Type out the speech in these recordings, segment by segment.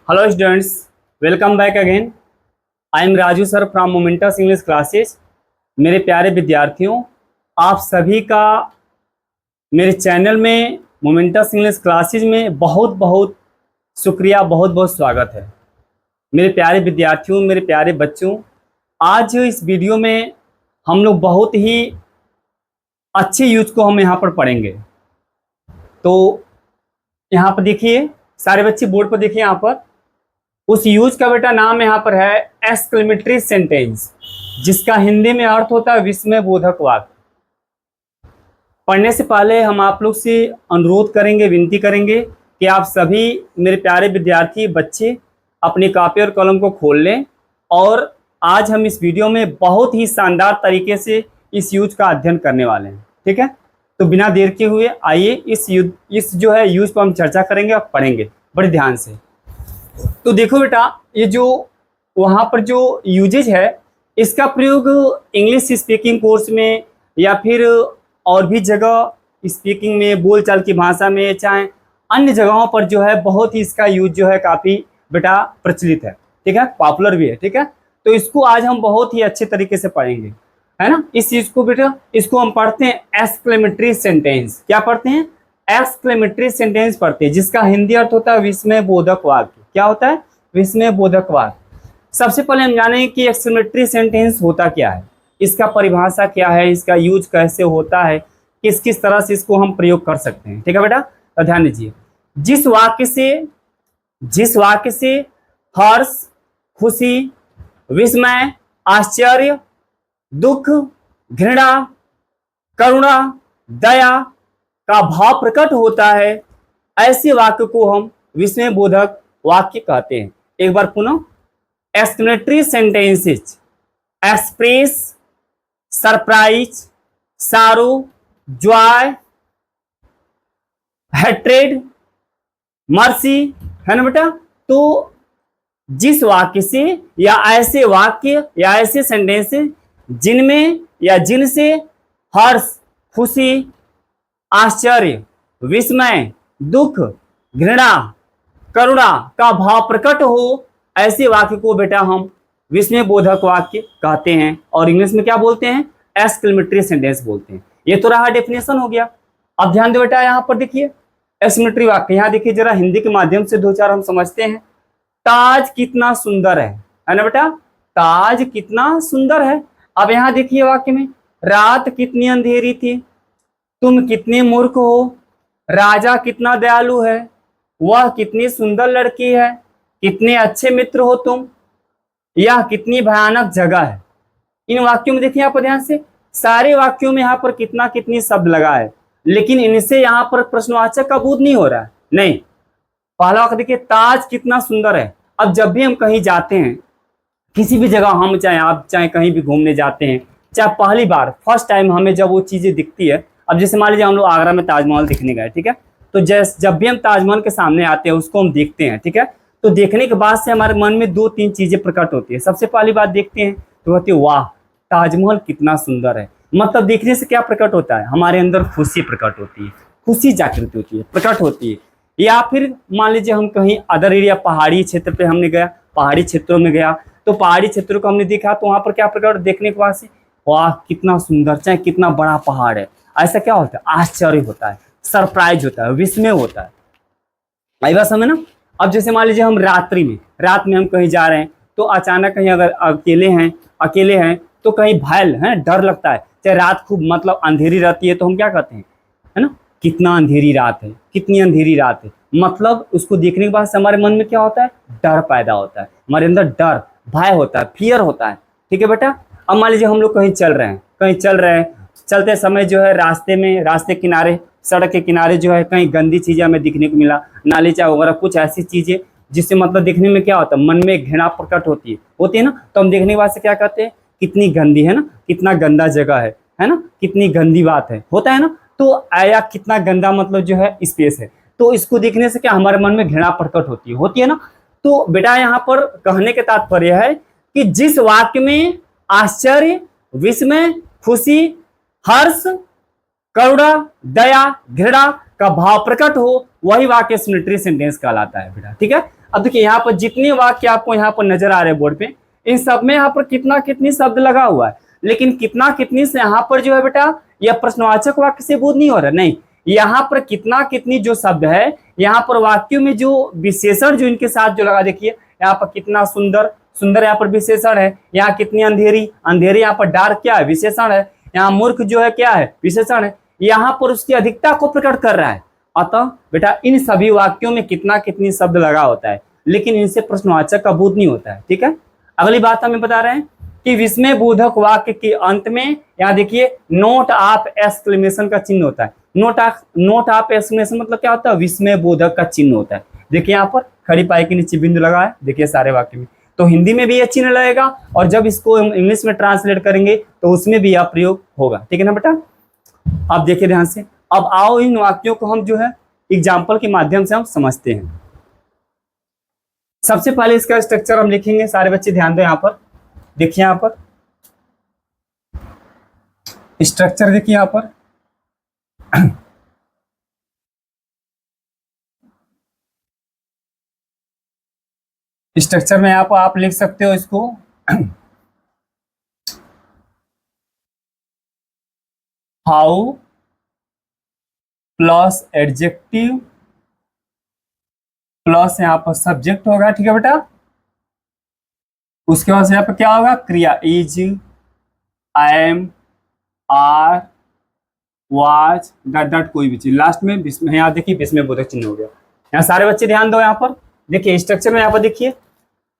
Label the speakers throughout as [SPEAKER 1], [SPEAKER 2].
[SPEAKER 1] Hello students, welcome back again. I am Raju sir from Momentus English Classes. मेरे प्यारे विद्यार्थियों, आप सभी का मेरे चैनल में मोमेंटस इंग्लिश क्लासेज में बहुत बहुत शुक्रिया, बहुत बहुत स्वागत है। मेरे प्यारे विद्यार्थियों, मेरे प्यारे बच्चों, आज इस वीडियो में हम लोग बहुत ही अच्छे यूज को हम यहाँ पर पढ़ेंगे। तो यहाँ पर देखिए, सारे बच्चे बोर्ड पर देखिए, यहाँ पर उस यूज का बेटा नाम यहाँ पर है एक्सक्लेमेटरी सेंटेंस, जिसका हिंदी में अर्थ होता है विस्मय बोधक वाक्य। पढ़ने से पहले हम आप लोग से अनुरोध करेंगे, विनती करेंगे कि आप सभी मेरे प्यारे विद्यार्थी बच्चे अपनी कॉपी और कलम को खोल लें, और आज हम इस वीडियो में बहुत ही शानदार तरीके से इस यूज का अध्ययन करने वाले हैं। ठीक है, तो बिना देर के हुए आइए इस जो है यूज पर हम चर्चा करेंगे और पढ़ेंगे बड़े ध्यान से। तो देखो बेटा, ये जो वहाँ पर जो यूजेज है, इसका प्रयोग इंग्लिश स्पीकिंग कोर्स में या फिर और भी जगह स्पीकिंग में, बोलचाल की भाषा में, चाहे अन्य जगहों पर जो है बहुत ही इसका यूज जो है काफ़ी बेटा प्रचलित है। ठीक है, पॉपुलर भी है। ठीक है, तो इसको आज हम बहुत ही अच्छे तरीके से पढ़ेंगे, है ना। इस चीज को बेटा, इसको हम पढ़ते हैं एक्सक्लेमेटरी सेंटेंस। क्या पढ़ते हैं? एक्सक्लेमेटरी सेंटेंस पढ़ते हैं, जिसका हिंदी अर्थ होता है विस्मय बोधक वाक्य। क्या होता है? विस्मय बोधक वाक्य। सबसे पहले हम जानेंगे कि एक्सक्लेमेटरी सेंटेंस होता क्या है, इसका परिभाषा क्या है, इसका यूज कैसे होता है, किस किस तरह से इसको हम प्रयोग कर सकते हैं। ठीक है बेटा, तो ध्यान दीजिए। जिस वाक्य से हर्ष, खुशी, विस्मय, आश्चर्य, दुख, घृणा, करुणा, दया का भाव प्रकट होता है, ऐसे वाक्य को हम विस्मय बोधक वाक्य कहते हैं। एक बार पुनः, एक्सक्लेमेटरी सेंटेंसेस एक्सप्रेस सरप्राइज, सारो, जॉय, हेट्रेड, मर्सी, है ना बेटा। तो जिस वाक्य से या ऐसे वाक्य या ऐसे सेंटेंसेस जिनमें या जिनसे हर्ष, खुशी, आश्चर्य, विस्मय, दुख, घृणा, करुणा का भाव प्रकट हो, ऐसे वाक्य को बेटा हम विस्मय बोधक वाक्य कहते हैं, और इंग्लिश में क्या बोलते हैं? एक्सक्लेमेटरी सेंटेंस बोलते हैं। ये तो रहा डेफिनेशन हो गया। अब ध्यान दो बेटा, यहाँ पर देखिए एक्सक्लेमेटरी वाक्य। यहाँ देखिए जरा, हिंदी के माध्यम से दो चार हम समझते हैं। ताज कितना सुंदर है ना बेटा, ताज कितना सुंदर है। अब यहाँ देखिए वाक्य में, रात कितनी अंधेरी थी, तुम कितने मूर्ख हो, राजा कितना दयालु है, वह कितनी सुंदर लड़की है, कितने अच्छे मित्र हो तुम, यह कितनी भयानक जगह है। इन वाक्यों में देखिए यहाँ पर ध्यान से, सारे वाक्यों में यहाँ पर कितना कितनी शब्द लगा है, लेकिन इनसे यहाँ पर प्रश्नवाचक का बोध नहीं हो रहा है। नहीं, पहला वाक्य देखिए, ताज कितना सुंदर है। अब जब भी हम कहीं जाते हैं, किसी भी जगह, हम चाहे आप चाहे कहीं भी घूमने जाते हैं, चाहे पहली बार फर्स्ट टाइम हमें जब वो चीजें दिखती है, अब जैसे मान लीजिए हम लोग आगरा में ताजमहल देखने गए, ठीक है, तो जब भी हम ताजमहल के सामने आते हैं, उसको हम देखते हैं, ठीक है, तो देखने के बाद से हमारे मन में दो तीन चीजें प्रकट होती है। सबसे पहली बात देखते हैं तो कहते हैं वाह, ताजमहल कितना सुंदर है। मतलब देखने से क्या प्रकट होता है? हमारे अंदर खुशी प्रकट होती है, खुशी जागृत होती है, प्रकट होती है। या फिर मान लीजिए हम कहीं अदर एरिया, पहाड़ी क्षेत्र पे हमने गया, पहाड़ी क्षेत्रों में गया, तो पहाड़ी क्षेत्रों को हमने देखा, तो वहां पर क्या प्रकट, देखने के बाद से वाह कितना सुंदर, चाहे कितना बड़ा पहाड़ है, ऐसा क्या होता है? आश्चर्य होता है, सरप्राइज होता है, विस्मय होता है। आई बात समझ ना। अब जैसे मान लीजिए हम रात में हम कहीं जा रहे हैं, तो अचानक कहीं अगर अकेले हैं तो कहीं भय है, डर लगता है। चाहे रात खूब मतलब अंधेरी रहती है, तो हम क्या कहते हैं, है ना, कितना अंधेरी रात है, कितनी अंधेरी रात है। मतलब उसको देखने के बाद हमारे मन में क्या होता है? डर पैदा होता है, हमारे अंदर डर, भय होता है, फियर होता है। ठीक है बेटा। अब मान लीजिए हम लोग कहीं चल रहे हैं, चलते समय जो है रास्ते किनारे, सड़क के किनारे जो है कहीं गंदी चीजें हमें दिखने को मिला, नालीचा वगैरह कुछ ऐसी चीजें जिससे मतलब देखने में क्या होता है, मन में घृणा प्रकट होती है ना। तो हम देखने के बाद से क्या कहते हैं? कितनी गंदी है ना, कितना गंदा जगह है ना, कितनी गंदी बात है, होता है ना। तो आया कितना गंदा मतलब जो है स्पेस है, तो इसको देखने से क्या हमारे मन में घृणा प्रकट होती है ना। तो बेटा यहाँ पर कहने के तात्पर्य है कि जिस वाक्य में आश्चर्य, विस्मय, खुशी, हर्ष, करुणा, दया, घृणा का भाव प्रकट हो, वही वाक्य एक्सक्लेमेटरी सेंटेंस कहलाता है बेटा। ठीक है, अब देखिए यहाँ पर जितने वाक्य आपको यहाँ पर नजर आ रहे हैं बोर्ड पे, इन सब में यहाँ पर कितना कितनी शब्द लगा हुआ है, लेकिन कितना कितनी से यहाँ पर जो है बेटा यह प्रश्नवाचक वाक्य से बोध नहीं हो रहा, नहीं, यहाँ पर कितना कितनी जो शब्द है, यहाँ पर वाक्यों में जो विशेषण जो इनके साथ जो लगा, देखिए यहाँ पर कितना सुंदर, सुंदर यहाँ पर विशेषण है, यहाँ कितनी अंधेरी, अंधेरी यहाँ पर डार्क क्या है, विशेषण है, यहाँ मूर्ख जो है क्या है, विशेषण है, यहाँ पर उसकी अधिकता को प्रकट कर रहा है। अतः बेटा इन सभी वाक्यों में कितना कितनी शब्द लगा होता है, लेकिन इनसे प्रश्नवाचक का बोध नहीं होता है। ठीक है, अगली बात हमें बता रहे हैं कि विस्मय बोधक वाक्य के अंत में यहाँ देखिए नोट ऑफ एक्सक्लेमेशन का चिन्ह होता है। नोट ऑफ एक्सक्लेमेशन मतलब क्या होता है, विस्मय बोधक का चिन्ह होता है। देखिए यहाँ पर खड़ी पाई के नीचे बिंदु लगा है, देखिए सारे वाक्य में, तो हिंदी में भी यह चिन्ह लगेगा और जब इसको इंग्लिश में ट्रांसलेट करेंगे तो उसमें भी यह प्रयोग होगा। ठीक है ना बेटा, आप देखिए ध्यान से। अब आओ इन वाक्यों को हम जो है एग्जाम्पल के माध्यम से हम समझते हैं। सबसे पहले इसका स्ट्रक्चर हम लिखेंगे, सारे बच्चे ध्यान दो, यहाँ पर देखिए, यहाँ पर स्ट्रक्चर देखिए, यहाँ पर स्ट्रक्चर में यहाँ पर आप लिख सकते हो इसको हाउ प्लस एडजेक्टिव प्लस यहाँ पर सब्जेक्ट होगा। ठीक है बेटा, उसके बाद यहाँ पर क्या होगा, क्रिया, is, am, are, was, dot dot कोई भी चीज, लास्ट में यहाँ देखिए विस्मय बोधक चिन्ह हो गया। यहाँ सारे बच्चे ध्यान दो, यहाँ पर देखिए स्ट्रक्चर में यहाँ पर देखिए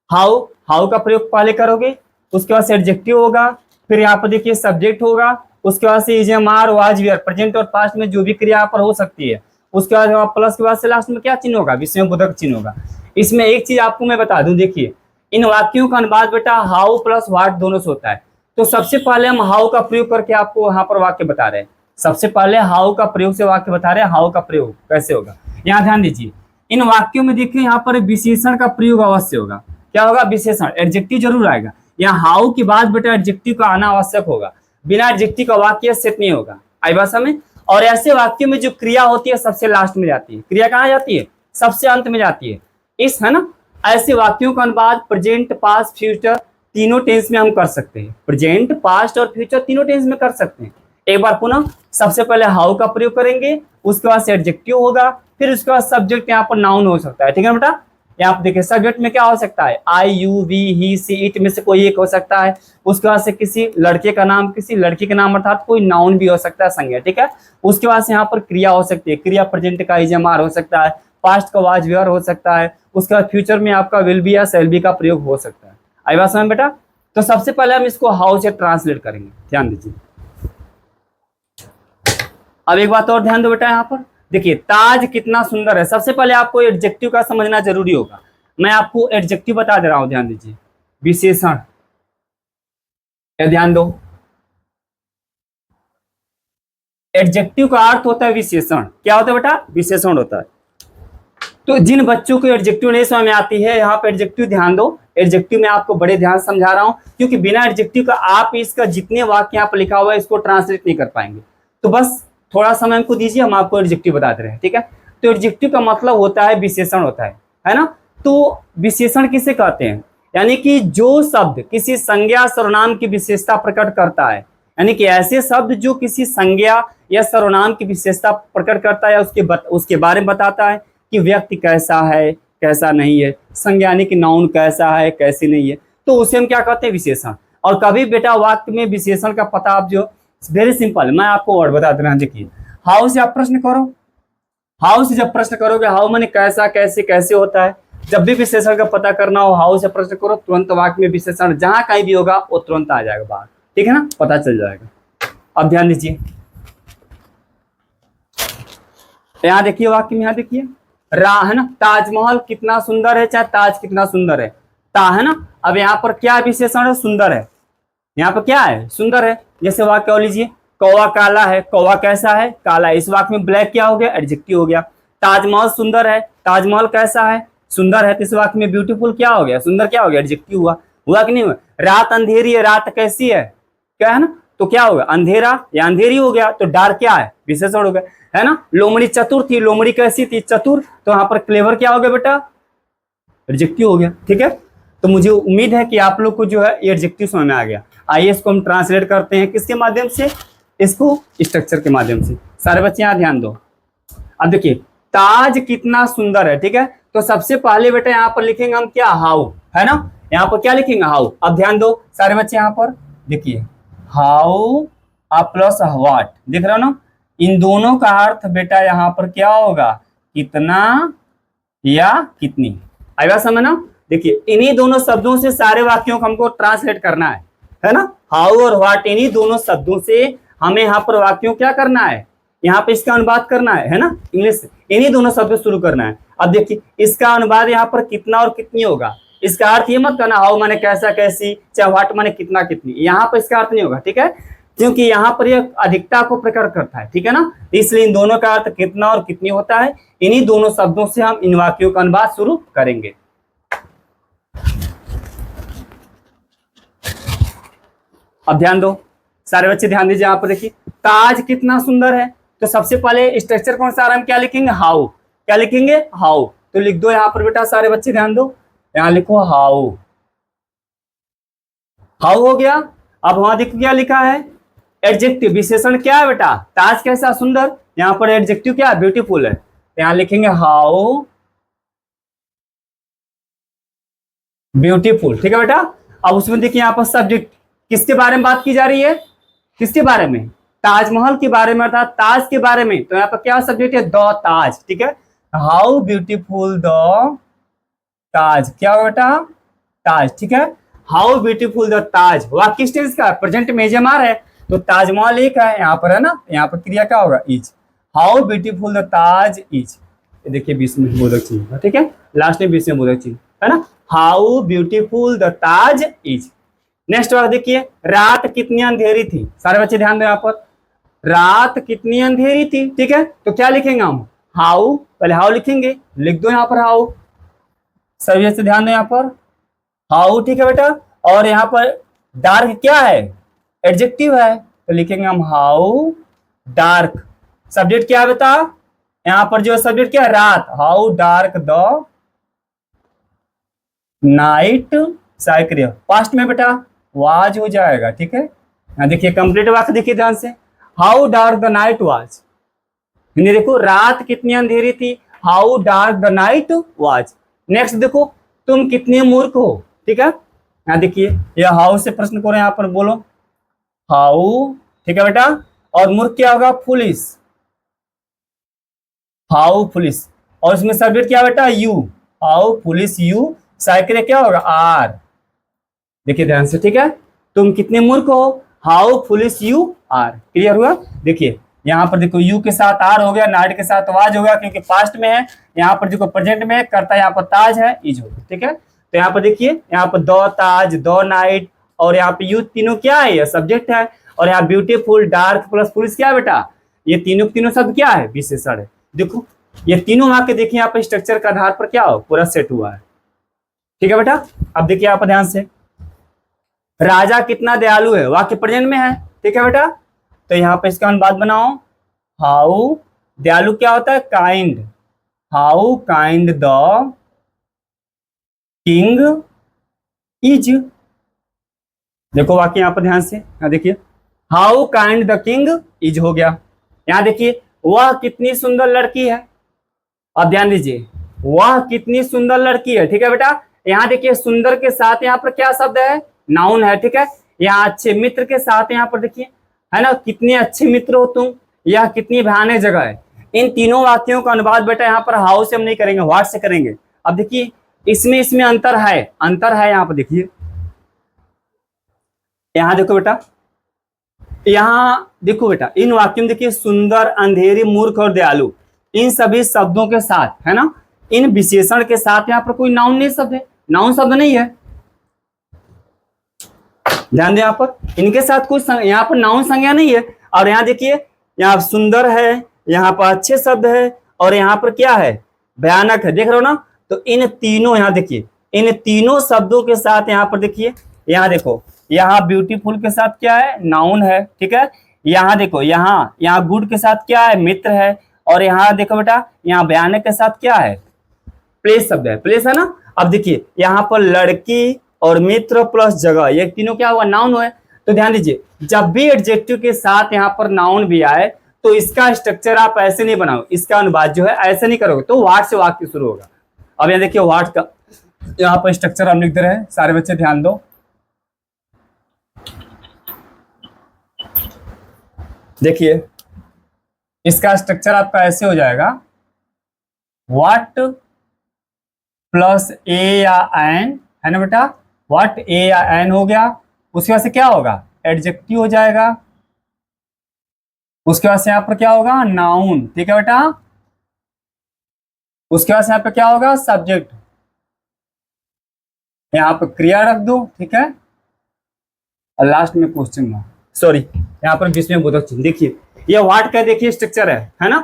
[SPEAKER 1] हाउ का प्रयोग पहले करोगे, उसके बाद से एडजेक्टिव होगा, फिर यहाँ पर देखिए सब्जेक्ट होगा, उसके बाद से is, am, are, was, were, present और पास्ट में जो भी क्रिया यहाँ पर हो सकती है, उसके बाद प्लस के बाद से लास्ट में क्या चिन्ह होगा, विस्मय बोधक चिन्ह होगा। इसमें एक चीज आपको मैं बता दूं, देखिए इन वाक्यों का अनुवाद बेटा हाउ प्लस व्हाट दोनों से होता है। तो सबसे पहले हम हाउ का प्रयोग करके आपको यहाँ पर वाक्य बता रहे हैं, सबसे पहले हाउ का प्रयोग से वाक्य बता रहे हैं, हाउ का प्रयोग कैसे होगा। यहाँ ध्यान दीजिए, इन वाक्यों में देखिए यहाँ पर विशेषण का प्रयोग अवश्य होगा। क्या होगा, विशेषण, एडजेक्टिव जरूर आएगा। यहाँ हाउ के बाद बेटा एडजेक्टिव का आना आवश्यक होगा, बिना एडजेक्टिव का वाक्य सेट नहीं होगा। आई बात समझ। और ऐसे वाक्यों में जो क्रिया होती है सबसे लास्ट में जाती है, क्रिया कहाँ जाती है, सबसे अंत में जाती है, इस है ना। ऐसे वाक्यों का अनुवाद प्रेजेंट, पास्ट, फ्यूचर तीनों टेंस में हम कर सकते हैं, प्रेजेंट, पास्ट और फ्यूचर तीनों टेंस में कर सकते हैं। एक बार पुनः, सबसे पहले हाउ का प्रयोग करेंगे, उसके बाद से एडजेक्टिव होगा, फिर उसके बाद सब्जेक्ट यहाँ पर नाउन हो सकता है। ठीक है बेटा, यहाँ पर देखिए सब्जेक्ट में क्या हो सकता है, I, you, we, he, she, it में से कोई एक हो सकता है। उसके बाद से किसी लड़के का नाम, किसी लड़की का नाम, अर्थात कोई नाउन भी हो सकता है, संज्ञा। ठीक है, उसके बाद से यहाँ पर क्रिया हो सकती है, क्रिया प्रेजेंट का इज, एम, आर हो सकता है, पास्ट का वाज, वेयर हो सकता है, उसके बाद फ्यूचर में आपका विल बी या शैल बी का प्रयोग हो सकता है। आई बात समझ बेटा। तो सबसे पहले हम इसको हाउ से ट्रांसलेट करेंगे, ध्यान दीजिए। अब एक बात और ध्यान दो बेटा, यहाँ पर देखिए ताज कितना सुंदर है। सबसे पहले आपको एडजेक्टिव का समझना जरूरी होगा, मैं आपको एडजेक्टिव बता दे रहा हूं, ध्यान दीजिए। विशेषण, ध्यान दो, एडजेक्टिव का अर्थ होता है विशेषण। क्या होता है बेटा, विशेषण होता है। तो जिन बच्चों को एडजेक्टिव नहीं समझ में आती है, यहाँ पे एडजेक्टिव ध्यान दो, एडजेक्टिव में आपको बड़े ध्यान से समझा रहा हूं, क्योंकि बिना एडजेक्टिव का आप इसका जितने वाक्य यहाँ पर लिखा हुआ है इसको ट्रांसलेट नहीं कर पाएंगे। तो बस थोड़ा समय हमको दीजिए, हम आपको एडजेक्टिव बता दे रहे हैं। ठीक है, तो एडजेक्टिव का मतलब होता है विशेषण होता है ना। तो विशेषण किसे कहते हैं, यानी कि जो शब्द किसी संज्ञा सर्वनाम की विशेषता प्रकट करता है, यानी कि ऐसे शब्द जो किसी संज्ञा या सर्वनाम की विशेषता प्रकट करता है, उसके बारे में बताता है कि व्यक्ति कैसा है, कैसा नहीं है, संज्ञा यानी कि नाउन कैसा है, कैसे नहीं है, तो उसे हम क्या कहते हैं, विशेषण। और कभी बेटा वाक्य में विशेषण का पता आप जो वेरी सिंपल, मैं आपको वर्ड बता दे रहा हूं। देखिए हाउ से आप प्रश्न करो, हाउ से जब प्रश्न करोगे, हाउ माने कैसा, कैसे, कैसे होता है, जब भी विशेषण का पता करना हो हाउ से प्रश्न करो, तुरंत वाक्य में विशेषण जहां कहीं भी होगा वो तुरंत आ जाएगा बाहर। ठीक है ना, पता चल जाएगा। अब ध्यान दीजिए, यहाँ देखिए वाक्य में, यहाँ देखिए है ना, ताजमहल कितना सुंदर है, चाहे ताज कितना सुंदर है, ता है ना। अब यहाँ पर क्या विशेषण है, सुंदर है, यहाँ पर क्या है, सुंदर है। जैसे वाक्य और लीजिए, कौवा काला है, कौवा कैसा है, काला है। इस वाक्य में ब्लैक क्या हो गया, एडजेक्टिव हो गया। ताजमहल सुंदर है, ताजमहल कैसा है, सुंदर है। तो इस वाक्य में ब्यूटीफुल क्या हो गया, सुंदर क्या हो गया, एडजेक्टिव हुआ कि नहीं हुआ। रात अंधेरी है, रात कैसी है, क्या है ना, तो क्या होगा, अंधेरा या अंधेरी हो गया, तो डार्क क्या है, विशेषण हो गया, है ना। लोमड़ी चतुर थी, लोमड़ी कैसी थी, चतुर, तो यहाँ पर क्लेवर क्या हो गया बेटा, एडजेक्टिव हो गया। ठीक है, तो मुझे उम्मीद है कि आप लोग को जो है ये एडजेक्टिव समझ में आ गया। आइए इसको हम ट्रांसलेट करते हैं किसके माध्यम से, इसको स्ट्रक्चर के माध्यम से। सारे बच्चे यहाँ ध्यान दो। अब देखिए ताज कितना सुंदर है। ठीक है, तो सबसे पहले बेटा यहाँ पर लिखेंगे हम क्या, हाउ, है ना। यहाँ पर क्या लिखेंगे, हाउ। अब ध्यान दो सारे बच्चे, यहाँ पर देखिए हाउ प्लस व्हाट, दिख रहा हो ना। इन दोनों का अर्थ बेटा यहाँ पर क्या होगा, कितना या कितनी। आई बात समझ ना। देखिए इन्हीं दोनों शब्दों से सारे वाक्यों को हमको ट्रांसलेट करना है ना। हाउ और व्हाट, इन्हीं दोनों शब्दों से हमें यहाँ पर वाक्यों क्या करना है, यहाँ पे इसका अनुवाद करना है ना, इंग्लिश से इन्हीं दोनों शब्दों शुरू करना है। अब देखिए इसका अनुवाद यहाँ पर कितना और कितनी होगा। इसका अर्थ ये मत करना हाउ माने कैसा कैसी, चाहे व्हाट माने कितना कितनी, यहाँ पर इसका अर्थ नहीं होगा। ठीक है, क्योंकि यहाँ पर यह अधिकता को प्रकट करता है। ठीक है ना, इसलिए इन दोनों का अर्थ कितना और कितनी होता है। इन्हीं दोनों शब्दों से हम इन वाक्यों का अनुवाद शुरू करेंगे। अब ध्यान दो सारे बच्चे, ध्यान दीजिए। यहाँ पर देखिए ताज कितना सुंदर है, तो सबसे पहले स्ट्रक्चर कौन सा आ रहा है, हम क्या लिखेंगे, हाउ। क्या लिखेंगे, हाउ। तो लिख दो यहाँ पर बेटा, सारे बच्चे ध्यान दो, यहाँ लिखो हाउ। हाउ हो गया। अब वहां देखो क्या लिखा है, एडजेक्टिव, विशेषण क्या है बेटा, ताज कैसा सुंदर। यहाँ पर एडजेक्टिव क्या है, ब्यूटीफुल है। तो यहाँ लिखेंगे हाउ ब्यूटीफुल। ठीक है बेटा। अब उसमें देखिए यहाँ पर सब्जेक्ट किसके बारे में बात की जा रही है, किसके बारे में, ताजमहल के बारे में, अर्थात ताज के बारे में। तो यहाँ पर क्या सब्जेक्ट है, द ताज। ठीक है, हाउ ब्यूटीफुल द ताज, क्या होगा बेटा, ताज। ठीक है, हाउ ब्यूटीफुल द ताज, वह किस टेंस का, प्रेजेंट में जमा है, तो ताजमहल एक है यहाँ पर, है ना। यहाँ पर क्रिया क्या होगा, is. How beautiful the Taj is, देखिए बीच में बोधक चिन्ह। ठीक है, लास्ट में बीच में बोधक चिन्ह, है ना। How beautiful the Taj is. Next वाला देखिए, रात कितनी अंधेरी थी। सारे बच्चे ध्यान दो यहाँ पर, रात कितनी अंधेरी थी। ठीक है, तो क्या लिखेंगे हम, हाउ, पहले हाउ लिखेंगे, लिख दो यहाँ पर हाउ। सभी से ध्यान दो यहाँ पर हाउ। ठीक है बेटा, और यहाँ पर डार्क क्या है, एडजेक्टिव है, तो लिखेंगे हम हाउ डार्क। सब्जेक्ट क्या है बेटा, यहाँ पर जो सब्जेक्ट क्या है, रात, हाउ डार्क द नाइट साइक्रिया। पास्ट में बेटा वाज हो जाएगा। ठीक है, यहाँ देखिए कंप्लीट वाक्य देखिए ध्यान से, how dark the night was. Hindi देखो, रात कितनी अंधेरी थी, how dark the night was. Next देखो, तुम कितने मूर्ख हो। ठीक है, यहाँ देखिए यह हाउ से प्रश्न करो, यहाँ पर बोलो हाउ। ठीक है बेटा, और मूर्ख क्या होगा, फुलिश, हाउ फुलिश। और इसमें सब्जेक्ट क्या बेटा, यू, हाउ फुलिश यू। साइक्रिया क्या होगा, आर। देखिए ध्यान से। ठीक है, तुम कितने मूर्ख हो, how foolish you are. Clear हुआ। देखिए यहाँ पर देखो यू के साथ आर हो गया, नाइट के साथ वाज हो गया, क्योंकि पास्ट में है। यहाँ पर देखो प्रेजेंट में करता है, यहाँ पर ताज है, इज हो गया। ठीक है, तो यहाँ पर देखिए, यहाँ पर द ताज, द नाइट, और यहाँ पे यू, तीनों क्या है, ये सब्जेक्ट है। और यहाँ ब्यूटीफुल, डार्क प्लस फुलिश क्या है बेटा, ये तीनों शब्द क्या है, विशेषण है। देखो ये तीनों वाक्य देखिए यहाँ पे स्ट्रक्चर के आधार पर क्या हो, पूरा सेट हुआ है। ठीक है बेटा, अब देखिए यहाँ पर ध्यान से, राजा कितना दयालु है, वाक्य प्रेजेंट में है। ठीक है बेटा, तो यहाँ पे इसका अनुवाद बनाओ, हाउ दयालु क्या होता है, kind, how kind the king is. देखो वाक्य यहाँ पर ध्यान से, यहाँ देखिए how kind the king is हो गया। यहाँ देखिए वह कितनी सुंदर लड़की है। अब ध्यान दीजिए, वह कितनी सुंदर लड़की है। ठीक है बेटा, यहाँ देखिए सुंदर के साथ यहाँ पर क्या शब्द है, नाउन है। ठीक है, यहाँ अच्छे मित्र के साथ यहाँ पर देखिए, है ना, कितने अच्छे मित्र हो तुम, यह कितनी भयानक जगह है। इन तीनों वाक्यों का अनुवाद बेटा यहाँ पर हाउ से हम नहीं करेंगे, व्हाट से करेंगे। अब देखिए इसमें अंतर है, यहाँ पर देखिए, यहाँ देखो बेटा, यहाँ देखो बेटा, इन वाक्यों में देखिए सुंदर, अंधेरी, मूर्ख और दयालु, इन सभी शब्दों के साथ, है ना, इन विशेषण के साथ यहाँ पर कोई नाउन नहीं शब्द है, नाउन शब्द नहीं है। ध्यान दें यहाँ पर, इनके साथ कुछ यहाँ पर नाउन संज्ञा नहीं है। और यहाँ देखिए, यहाँ सुंदर है, यहाँ पर अच्छे शब्द है, और यहाँ पर क्या है, भयानक है। देख रहे हो ना, तो इन तीनों, यहाँ देखिए इन तीनों शब्दों के साथ यहाँ पर देखिए, यहाँ देखो, यहाँ ब्यूटीफुल के साथ क्या है, नाउन है। ठीक है, यहाँ देखो, यहाँ गुड के साथ क्या है, मित्र है। और यहाँ देखो बेटा, यहाँ भयानक के साथ क्या है, प्लेस शब्द है, प्लेस है ना। अब देखिए यहाँ पर लड़की और मित्र प्लस जगह, ये तीनों क्या हुआ, नाउन है। तो ध्यान दीजिए, जब भी एडजेक्टिव के साथ यहाँ पर नाउन भी आए तो इसका स्ट्रक्चर आप ऐसे नहीं बनाओ, इसका अनुवाद जो है ऐसे नहीं करोगे तो वाट से वाक्य शुरू होगा। अब यहाँ देखिए वाट का यहाँ पर स्ट्रक्चर हम लिख दे रहे हैं, सारे बच्चे ध्यान दो। देखिए इसका स्ट्रक्चर आपका ऐसे हो जाएगा, व्हाट प्लस ए या एन, है ना बेटा, व्हाट ए या एन हो गया, उसके बाद से क्या होगा, एडजेक्टिव हो जाएगा, उसके बाद से यहाँ पर क्या होगा, नाउन, ठीक है बेटा, उसके बाद से यहाँ पे क्या होगा, सब्जेक्ट, यहाँ पे क्रिया रख दो, ठीक है, और लास्ट में क्वेश्चन, सॉरी यहाँ पर बीच में बोधक चिन्ह। देखिए ये व्हाट का देखिए स्ट्रक्चर है ना,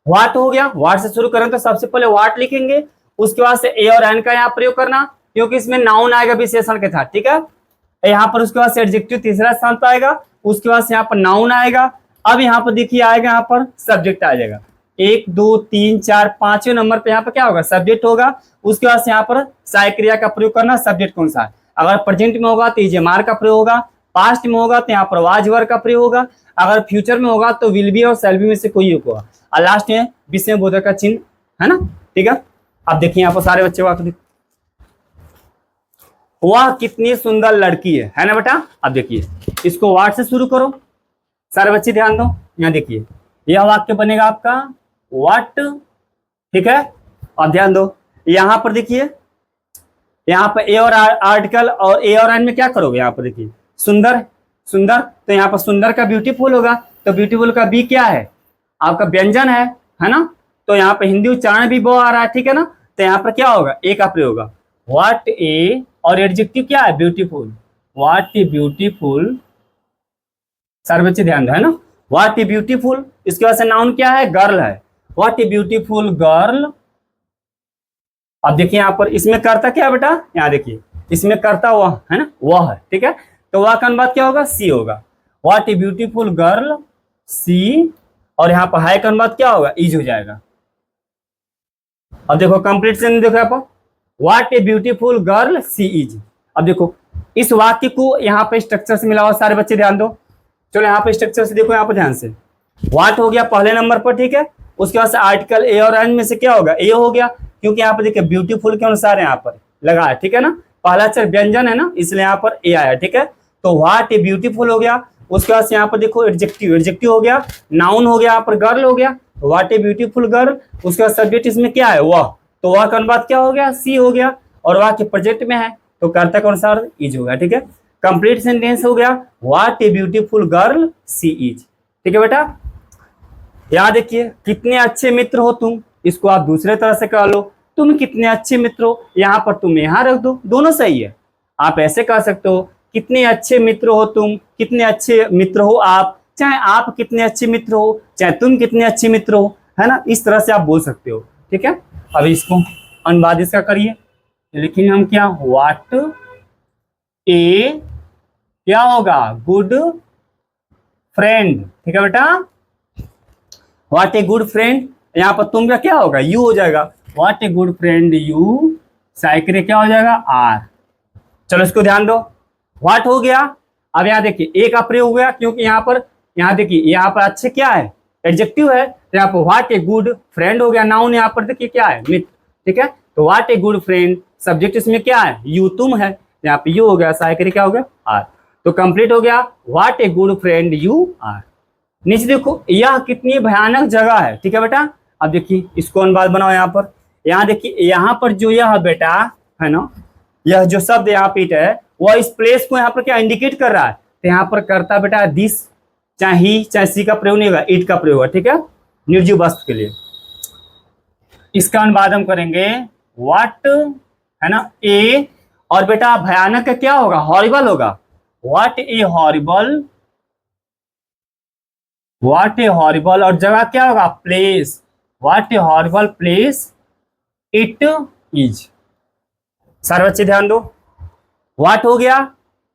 [SPEAKER 1] व्हाट हो गया, व्हाट से शुरू करें तो सबसे पहले व्हाट लिखेंगे, उसके बाद से ए और एन का यहाँ प्रयोग करना, क्योंकि इसमें नाउन आएगा विशेषण के साथ, ठीक है, यहाँ पर उसके बाद से एडजेक्टिव तीसरा स्थान पर आएगा, उसके बाद से यहाँ पर नाउन आएगा। अब यहाँ पर देखिए आएगा, यहाँ पर सब्जेक्ट आ जाएगा, 1 2 3 4 5वें नंबर पे यहाँ पर क्या होगा, सब्जेक्ट होगा। उसके बाद से यहाँ पर सहायक क्रिया का प्रयोग करना, सब्जेक्ट कौन सा है, अगर प्रेजेंट में होगा तो इजेमार का प्रयोग होगा, पास्ट में होगा तो यहाँ पर वाज वर का प्रयोग होगा, अगर फ्यूचर में होगा तो विल बी और शैल बी में से कोई एक होगा, और लास्ट में विषय बोधक का चिन्ह, है ना, ठीक है। अब देखिए यहाँ पर सारे बच्चे वाक्य, वह कितनी सुंदर लड़की है ना बेटा। अब देखिए इसको वाट से शुरू करो, सारे बच्चे ध्यान दो, यहाँ देखिए यह वाक्य बनेगा आपका व्हाट, ठीक है। अब ध्यान दो यहाँ पर देखिए, यहाँ पर ए और आर्टिकल और ए और एन में क्या करोगे, यहाँ पर देखिए सुंदर, सुंदर, तो यहाँ पर सुंदर का ब्यूटीफुल होगा, तो ब्यूटीफुल का बी क्या है, आपका व्यंजन है ना, तो यहाँ पर हिंदी उच्चारण भी वो आ रहा है, ठीक है ना, तो यहाँ पर क्या होगा, ए का प्रयोग होगा, व्हाट ए, और एडजेक्टिव क्या है, ब्यूटीफुल, व्हाट ए ब्यूटीफुल, सारे बच्चे ध्यान दो, है ना, व्हाट ए ब्यूटीफुल। इसके बाद से नाउन क्या है, गर्ल है, व्हाट ए ब्यूटीफुल गर्ल। अब देखिए यहाँ पर इसमें करता क्या है बेटा, यहाँ देखिए इसमें करता वह है ना, वह है, ठीक है, तो वह का अनुवाद क्या होगा, सी होगा, व्हाट ए ब्यूटीफुल गर्ल सी, और यहाँ पर हाई का अनुवाद क्या होगा, इज हो जाएगा। अब देखो कंप्लीट सेंटेंस देखो यहाँ पर, what a beautiful girl she is. अब देखो इस वाक्य को यहाँ पे स्ट्रक्चर से मिला हुआ, सारे बच्चे ध्यान दो, चलो यहाँ पे स्ट्रक्चर से देखो, यहाँ पर ध्यान से, व्हाट हो गया पहले नंबर पर, ठीक है, उसके बाद से आर्टिकल ए और एन में से क्या होगा, ए हो गया, क्योंकि यहाँ पर देखिए ब्यूटीफुल के अनुसार यहाँ पर लगा है, ठीक है ना, पहला अक्षर व्यंजन है ना, इसलिए यहाँ पर ए आया, ठीक है, तो व्हाट ए ब्यूटीफुल हो गया। उसके बाद से यहाँ पर देखो एडजेक्टिव, एडजेक्टिव हो गया, नाउन हो गया, यहाँ पर गर्ल हो गया, व्हाट ए ब्यूटीफुल गर्ल, उसके बाद सब्जेक्ट इसमें क्या है, वह, तो वह का अनुवाद क्या हो गया, सी हो गया, और वह के प्रोजेक्ट में है तो कर्ता के अनुसार इज होगा, ठीक है। कंप्लीट सेंटेंस हो गया, what a beautiful girl she is, ठीक है बेटा। यहाँ देखिए कितने अच्छे मित्र हो तुम, इसको आप दूसरे तरह से कह लो, तुम कितने अच्छे मित्र हो, यहाँ पर तुम यहाँ रख दो, दोनों सही है। आप ऐसे कह सकते हो कितने अच्छे मित्र हो तुम, कितने अच्छे मित्र हो आप, चाहे आप कितने अच्छे मित्र हो, चाहे तुम कितने अच्छे मित्र हो, है ना, इस तरह से आप बोल सकते हो, ठीक है। अब इसको अनुवाद इसका करिए, लिखेंगे हम क्या, व्हाट ए क्या होगा, गुड फ्रेंड, ठीक है बेटा, व्हाट ए गुड फ्रेंड, यहाँ पर तुम का क्या होगा, यू हो जाएगा, what a good friend you, cycle क्या हो जाएगा, आर। चलो इसको ध्यान दो, व्हाट हो गया। अब यहाँ देखिए ए का प्रयोग हो गया, क्योंकि यहाँ पर, यहाँ देखिए यहाँ पर अच्छे क्या है, एडजेक्टिव है, तो यहाँ पर व्हाट ए गुड फ्रेंड हो गया, नाउन यहाँ पर देखिए क्या है, मित्र, ठीक है, तो what a good friend, subject इसमें क्या है, यू तुम है, यहाँ पे यू हो गया, साइकिल क्या हो गया, आर, तो कंप्लीट हो गया, what a good friend you are. नीचे देखो यह कितनी भयानक जगह है, ठीक है बेटा। अब देखिए इसको अनुवाद बनाओ, यहाँ पर, यहाँ देखिए यहाँ पर जो यह बेटा है ना, यह जो शब्द यहाँ पे है वह इस प्लेस को यहाँ पर क्या इंडिकेट कर रहा है, तो यहाँ पर करता बेटा दिस, चाहे ही चाहे सी का प्रयोग नहीं होगा, इट का प्रयोग होगा, ठीक है, निर्जीव वस्तु के लिए। इसका अनुवाद हम करेंगे व्हाट, है ना, ए, और बेटा भयानक का क्या होगा, हॉरिबल होगा, what A horrible, what A horrible, और जगह क्या होगा, place, what A horrible place it is. सारे बच्चे ध्यान दो, व्हाट हो गया,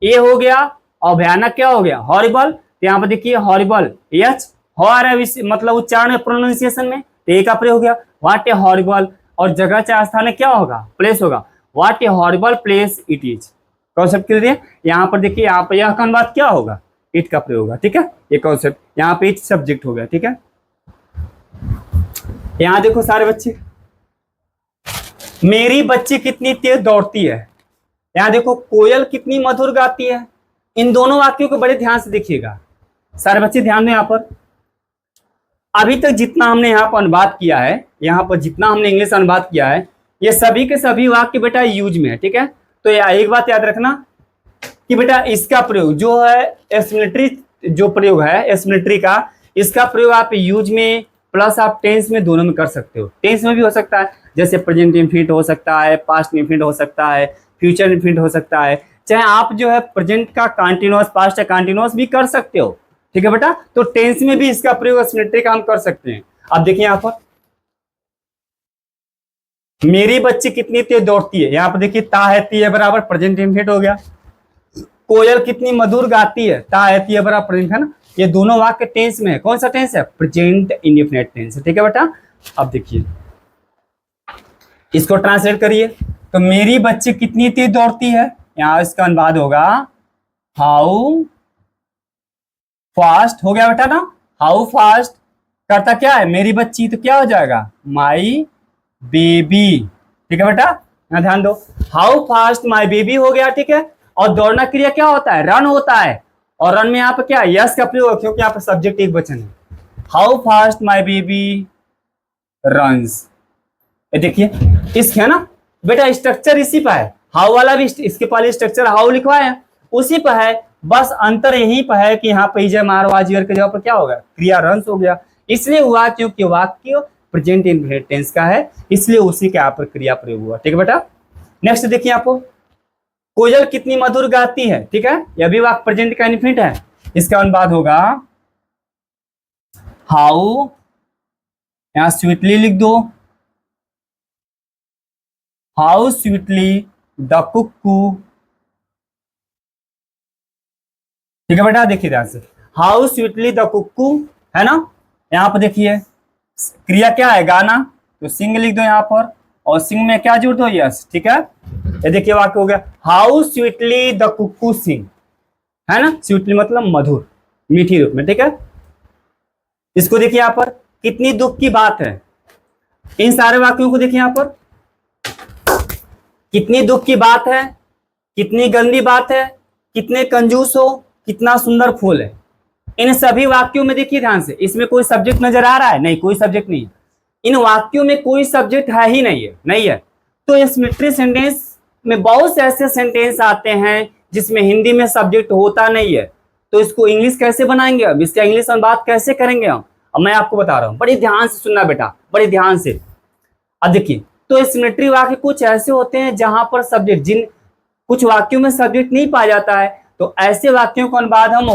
[SPEAKER 1] ए हो गया, और भयानक क्या हो गया, हॉरिबल, तो यहाँ पर देखिए हॉरिबल, एच हॉर है मतलब उच्चारण है प्रोनाउंसिएशन में, तो ए का प्रयोग हो गया, व्हाट ए हॉरिबल, और जगह चाहे स्थान क्या होगा, प्लेस होगा, what A horrible place it is. Concept clear है। यहाँ पर देखिए, यहाँ पर यह का अनुवाद क्या होगा, इट का प्रयोग होगा, ठीक है। ये कॉन्सेप्ट यहाँ पे इट सब्जेक्ट हो गया, ठीक है। यहाँ देखो सारे बच्चे, मेरी बच्ची कितनी तेज दौड़ती है। यहाँ देखो कोयल कितनी मधुर गाती है। इन दोनों वाक्यों को बड़े ध्यान से देखिएगा सारे बच्चे, ध्यान दें। यहाँ पर अभी तक जितना हमने यहाँ पर अनुवाद किया है, यहाँ पर जितना हमने इंग्लिश अनुवाद किया है, ये सभी के सभी वाक्य बेटा यूज में है, ठीक है। तो एक बात याद रखना कि बेटा इसका प्रयोग जो है एक्सप्लेनेटरी, जो प्रयोग है एक्सप्लेनेटरी का, इसका प्रयोग आप यूज में प्लस आप टेंस में दोनों में कर सकते हो। टेंस में भी हो सकता है, जैसे प्रेजेंट इंफिनिट हो सकता है, पास्ट इंफिनिट हो सकता है, फ्यूचर इंफिनिट हो सकता है। चाहे आप जो है प्रेजेंट का कंटिन्यूअस, पास्ट का कंटिन्यूअस भी कर सकते हो, ठीक है बेटा। तो टेंस में भी इसका प्रयोग एक्सप्लेनेटरी का हम कर सकते हैं। अब देखिए यहाँ पर, मेरी बच्ची कितनी तेज दौड़ती है। यहाँ पर देखिए ता है ती है बराबर प्रेजेंट इंफिनिट हो गया। कोयल कितनी मधुर गाती है, ता है ती है बराबर प्रेजेंट, है ना। ये दोनों वाक्य टेंस में है। कौन सा टेंस है, प्रेजेंट इंडेफिनिट टेंस है, ठीक है बेटा। अब देखिए इसको ट्रांसलेट करिए, तो मेरी बच्ची कितनी तेज दौड़ती है, यहाँ इसका अनुवाद होगा हाउ फास्ट, हो गया बेटा ना। हाउ फास्ट करता क्या है, मेरी बच्ची, तो क्या हो जाएगा माई बेबी, ठीक है बेटा। यहाँ ध्यान दो, हाउ फास्ट माई बेबी हो गया, ठीक है। और दौड़ना क्रिया क्या होता है, रन होता है। और रन में यहाँ पे क्या, यस का प्रयोग, क्योंकि यहाँ पे सब्जेक्ट एक वचन है। How fast my baby runs. देखिए इसके है ना बेटा, स्ट्रक्चर इसी पर है। हाउ वाला भी इसके पहले स्ट्रक्चर हाउ लिखवा है, उसी पर है। बस अंतर यहीं पर है कि यहाँ पे इज मार वाजियर के जगह पर क्या होगा, क्रिया रन्स हो गया। इसलिए हुआ क्योंकि वाक्य प्रेजेंट इंडेफिनिट टेंस का है, इसलिए उसी के यहाँ पर क्रिया प्रयोग हुआ, ठीक है बेटा। नेक्स्ट देखिए आपको, कोयल कितनी मधुर गाती है, ठीक है। यह भी वाक्य प्रेजेंट का इंडेफिनिट है। इसका अनुवाद होगा हाउ, यहां स्वीटली लिख दो, हाउ स्वीटली द कुक्कू, ठीक है बेटा। देखिए ध्यान से, हाउ स्वीटली द कुक्कू, है ना। यहाँ पर देखिए क्रिया क्या है, गाना, तो सिंग लिख दो यहाँ पर, और सिंग में क्या जोड़ दो, यस, ठीक है। ये देखिए वाक्य हो गया हाउ स्वीटली द कुक्कू सिंग, है ना। स्वीटली मतलब मधुर, मीठी रूप में, ठीक है। इसको देखिए यहाँ पर, कितनी दुख की बात है। इन सारे वाक्यों को देखिए यहाँ पर, कितनी दुख की बात है, कितनी गंदी बात है, कितने कंजूस हो, कितना सुंदर फूल है। इन सभी वाक्यों में देखिए ध्यान से, इसमें कोई सब्जेक्ट नजर आ रहा है, नहीं, कोई सब्जेक्ट नहीं है। इन वाक्यों में कोई सब्जेक्ट है ही नहीं है, नहीं है। तो एक्सप्लेनेटरी सेंटेंस में बहुत से ऐसे सेंटेंस आते हैं जिसमें हिंदी में सब्जेक्ट होता नहीं है। तो इसको इंग्लिश कैसे बनाएंगे, अब इसका इंग्लिश में बात कैसे करेंगे हम, अब मैं आपको बता रहा हूं, बड़े ध्यान से सुनना बेटा, बड़े ध्यान से। अब देखिए, तो एक्सप्लेनेटरी वाक्य कुछ ऐसे होते हैं जहां पर सब्जेक्ट, जिन कुछ वाक्यों में सब्जेक्ट नहीं पाया जाता है, तो ऐसे वाक्यों का अनुवाद हम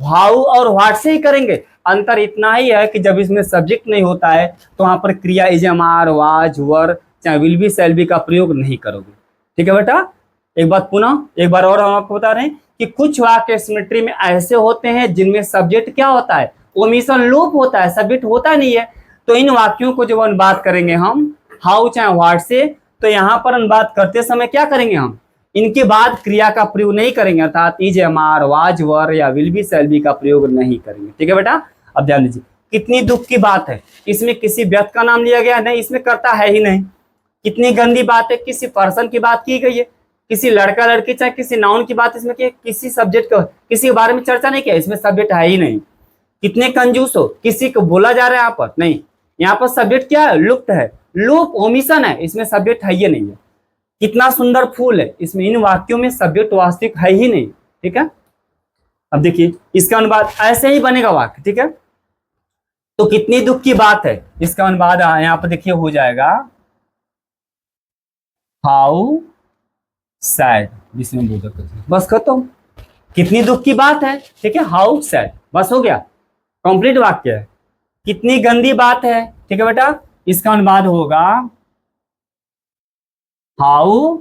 [SPEAKER 1] हाउ और व्हाट से ही करेंगे। अंतर इतना ही है कि जब इसमें सब्जेक्ट नहीं होता है तो वहां पर क्रिया इज, आर, वाज, वर, चाहे विल बी, शैल बी का प्रयोग नहीं करोगे, ठीक है बेटा। एक बात पुनः एक बार और हम आपको बता रहे हैं कि कुछ वाक्य एक्सप्लेनेटरी में ऐसे होते हैं जिनमें सब्जेक्ट क्या होता है, ओमिशन लोप होता है, सब्जेक्ट होता नहीं है। तो इन वाक्यों को जब अनुवाद करेंगे हम हाउ चाहे व्हाट से, तो यहाँ पर अनुवाद करते समय क्या करेंगे हम, इनके बाद क्रिया का प्रयोग नहीं करेंगे, अर्थात इज, आर, वाज, वर या विल बी, शैल बी का प्रयोग नहीं करेंगे, ठीक है बेटा। अब ध्यान दीजिए, कितनी दुख की बात है, इसमें किसी व्यक्ति का नाम लिया गया नहीं, इसमें करता है ही नहीं। कितनी गंदी बात है, किसी पर्सन की बात की गई है, किसी लड़का लड़की चाहे किसी नाउन की बात इसमें की, किसी सब्जेक्ट का, किसी के बारे में चर्चा नहीं किया, इसमें सब्जेक्ट है ही नहीं। कितने कंजूस हो, किसी को बोला जा रहा है यहाँ पर, नहीं, यहाँ पर सब्जेक्ट क्या है, लुप्त है, लूप, ओमिशन है, इसमें सब्जेक्ट है ही नहीं है। कितना सुंदर फूल है, इसमें इन वाक्यों में सब्जेक्ट वास्तविक है ही नहीं, ठीक है। अब देखिए इसका अनुवाद ऐसे ही बनेगा वाक्य, ठीक है। तो कितनी दुख की बात है, इसका अनुवाद यहाँ पर देखिए हो जाएगा हाउ सैड, जिसमें बोधक, बस खत्म। कितनी दुख की बात है, ठीक है, हाउ सैड, बस हो गया, कंप्लीट वाक्य है। कितनी गंदी बात है, ठीक है बेटा, इसका अनुवाद होगा हाउ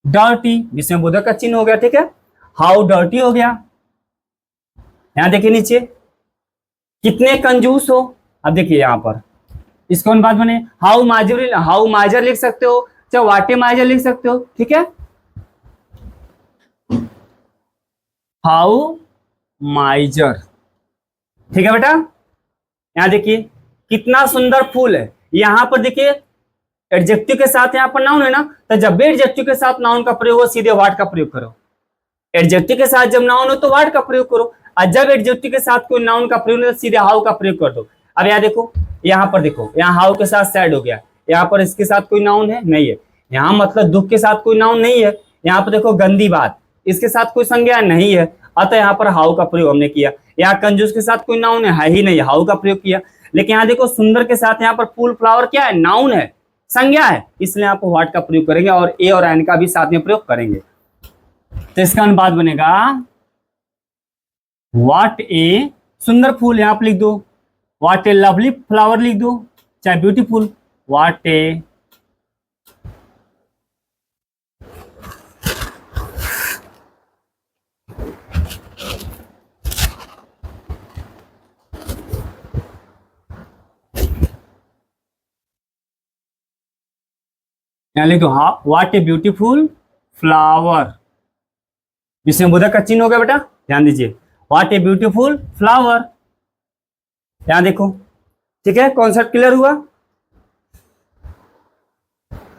[SPEAKER 1] डर्टी, जिसमें बोधक का चिन्ह हो गया, ठीक है, हाउ डर्टी हो गया। यहां देखिए नीचे, कितने कंजूस हो, अब देखिए यहां पर इसको अनुवाद बने हाउ माइजर लिख सकते हो, चाहे वाटेमाइजर लिख सकते हो, ठीक है। हाउ माइजर, ठीक है बेटा। यहां देखिए कितना सुंदर फूल है। यहां पर देखिए एडजेक्टिव के साथ यहां पर नाउन है ना, तो जब भी एडजेक्टिव के साथ नाउन का प्रयोग हो सीधे वाट का प्रयोग करो। एडजेक्टिव के साथ जब नाउन हो तो वाट का प्रयोग करो, और जब एडजेक्टिव के साथ कोई नाउन का प्रयोग नहीं तो सीधे हाउ का प्रयोग कर दो। अब यहाँ देखो, यहाँ पर देखो, यहाँ हाउ के साथ सैड हो गया, यहाँ पर इसके साथ कोई नाउन है नहीं है, यहाँ मतलब दुख के साथ कोई नाउन नहीं है, यहाँ पर देखो गंदी बात, इसके साथ कोई संज्ञा नहीं है, अतः यहाँ पर हाउ का प्रयोग हमने किया। यहाँ कंजूस के साथ कोई नाउन है ही नहीं, हाउ का प्रयोग किया। लेकिन यहाँ देखो सुंदर के साथ यहाँ पर फूल फ्लावर क्या है, नाउन है, संज्ञा है, इसलिए आप व्हाट का प्रयोग करेंगे और ए और एन का भी साथ में प्रयोग करेंगे। तो इसका अनुपात बनेगा व्हाट ए सुंदर फूल, यहां पर लिख दो, व्हाट ए लवली फ्लावर लिख दो, चाहे ब्यूटीफुल, व्हाट ए यहां लिख दो, हाँ व्हाट ए ब्यूटीफुल फ्लावर, इसमें बोधक का चिन्ह हो गया बेटा, ध्यान दीजिए, व्हाट ए ब्यूटीफुल फ्लावर। यहां देखो, ठीक है, कॉन्सेप्ट क्लियर हुआ।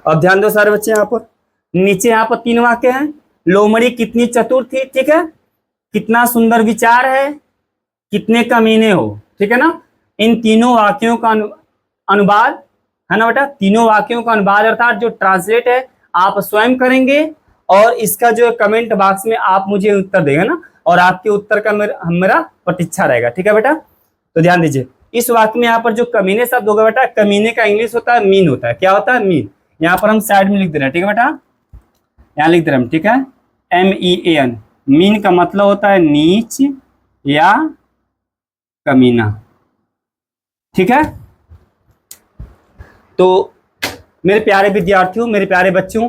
[SPEAKER 1] अब ध्यान दो सारे बच्चे, यहाँ पर नीचे यहाँ पर 3 वाक्य हैं। लोमड़ी कितनी चतुर थी, ठीक है, कितना सुंदर विचार है, कितने कमीने हो, ठीक है ना। इन तीनों वाक्यों का अनुवाद है ना बेटा, तीनों वाक्यों का अनुवाद अर्थात जो ट्रांसलेट है आप स्वयं करेंगे, और इसका जो कमेंट बॉक्स में आप मुझे उत्तर देंगे ना, और आपके उत्तर का मेरा प्रतीक्षा रहेगा, ठीक है बेटा। तो ध्यान दीजिए, इस वाक्य में यहाँ पर जो कमीने शब्द होगा बेटा, कमीने का इंग्लिश होता है मीन, होता है, क्या होता है, मीन। यहाँ पर हम साइड में लिख दे रहे हैं, ठीक है बेटा, यहाँ लिख दे रहे हैं, ठीक है, MEAN, मीन का मतलब होता है नीच या कमीना, ठीक है। तो मेरे प्यारे विद्यार्थियों, मेरे प्यारे बच्चों,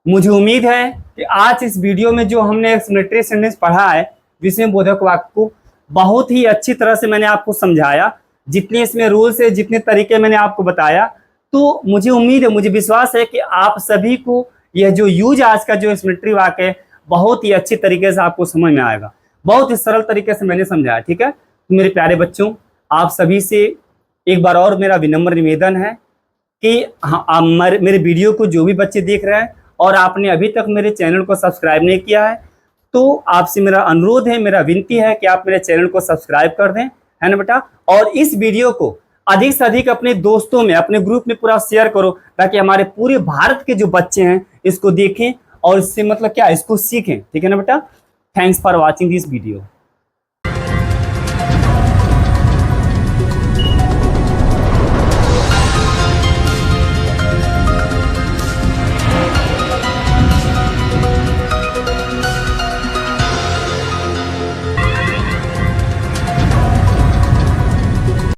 [SPEAKER 1] मुझे उम्मीद है कि आज इस वीडियो में जो हमने एक्सप्लेनेटरी सेंटेंस पढ़ा है विषय बोधक वाक्य को बहुत ही अच्छी तरह से मैंने आपको समझाया, जितने इसमें रूल्स है, जितने तरीके मैंने आपको बताया, तो मुझे उम्मीद है, मुझे विश्वास है कि आप सभी को यह जो यूज आज का जो एक्सप्लेनेटरी वाक्य है बहुत ही अच्छी तरीके से आपको समझ में आएगा। बहुत ही सरल तरीके से मैंने समझाया, ठीक है। तो मेरे प्यारे बच्चों, आप सभी से एक बार और मेरा विनम्र निवेदन है कि हाँ, मेरे वीडियो को जो भी बच्चे देख रहे हैं और आपने अभी तक मेरे चैनल को सब्सक्राइब नहीं किया है, तो आपसे मेरा अनुरोध है, मेरा विनती है कि आप मेरे चैनल को सब्सक्राइब कर दें, है ना बेटा। और इस वीडियो को अधिक से अधिक अपने दोस्तों में, अपने ग्रुप में पूरा शेयर करो, ताकि हमारे पूरे भारत के जो बच्चे हैं इसको देखें और इससे मतलब क्या, इसको सीखें, ठीक है ना बेटा। Thanks for watching this video.